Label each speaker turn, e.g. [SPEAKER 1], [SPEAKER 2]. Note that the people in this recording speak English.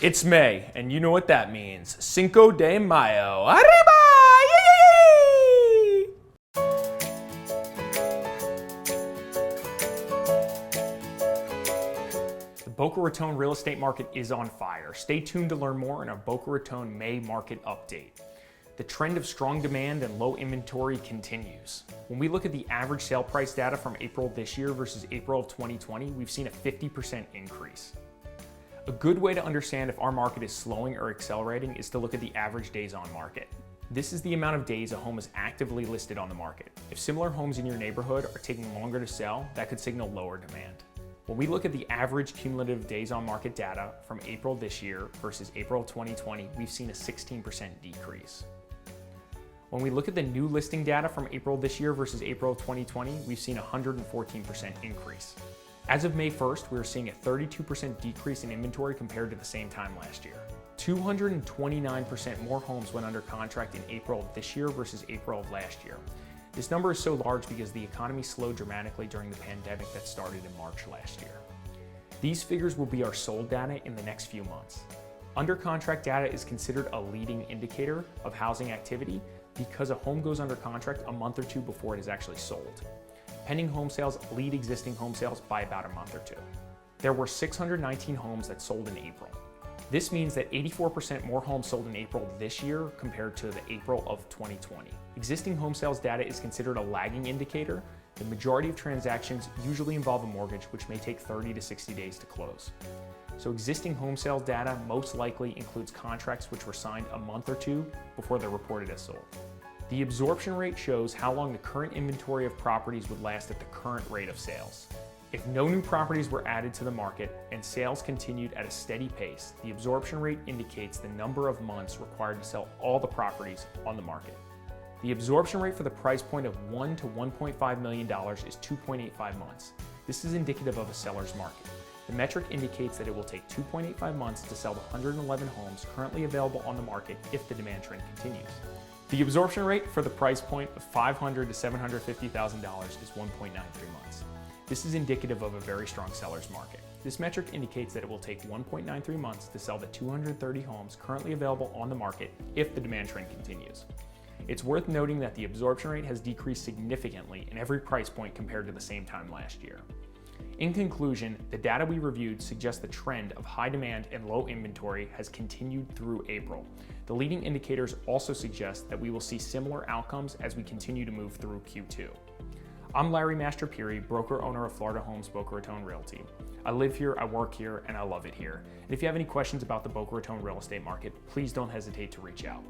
[SPEAKER 1] It's May, and you know what that means. Cinco de Mayo. Arriba! Yay! The Boca Raton real estate market is on fire. Stay tuned to learn more in our Boca Raton May market update. The trend of strong demand and low inventory continues. When we look at the average sale price data from April this year versus April of 2020, we've seen a 50% increase. A good way to understand if our market is slowing or accelerating is to look at the average days on market. This is the amount of days a home is actively listed on the market. If similar homes in your neighborhood are taking longer to sell, that could signal lower demand. When we look at the average cumulative days on market data from April this year versus April 2020, we've seen a 16% decrease. When we look at the new listing data from April this year versus April 2020, we've seen a 114% increase. As of May 1st, we are seeing a 32% decrease in inventory compared to the same time last year. 229% more homes went under contract in April of this year versus April of last year. This number is so large because the economy slowed dramatically during the pandemic that started in March last year. These figures will be our sold data in the next few months. Under contract data is considered a leading indicator of housing activity because a home goes under contract a month or two before it is actually sold. Pending home sales lead existing home sales by about a month or two. There were 619 homes that sold in April. This means that 84% more homes sold in April this year compared to the April of 2020. Existing home sales data is considered a lagging indicator. The majority of transactions usually involve a mortgage, which may take 30 to 60 days to close. So existing home sales data most likely includes contracts which were signed a month or two before they're reported as sold. The absorption rate shows how long the current inventory of properties would last at the current rate of sales. If no new properties were added to the market and sales continued at a steady pace, the absorption rate indicates the number of months required to sell all the properties on the market. The absorption rate for the price point of $1 to $1.5 million is 2.85 months. This is indicative of a seller's market. The metric indicates that it will take 2.85 months to sell the 111 homes currently available on the market if the demand trend continues. The absorption rate for the price point of $500,000 to $750,000 is 1.93 months. This is indicative of a very strong seller's market. This metric indicates that it will take 1.93 months to sell the 230 homes currently available on the market if the demand trend continues. It's worth noting that the absorption rate has decreased significantly in every price point compared to the same time last year. In conclusion, the data we reviewed suggests the trend of high demand and low inventory has continued through April. The leading indicators also suggest that we will see similar outcomes as we continue to move through Q2. I'm Larry Mastropieri, broker owner of Florida Homes Boca Raton Realty. I live here, I work here, and I love it here. And if you have any questions about the Boca Raton real estate market, please don't hesitate to reach out.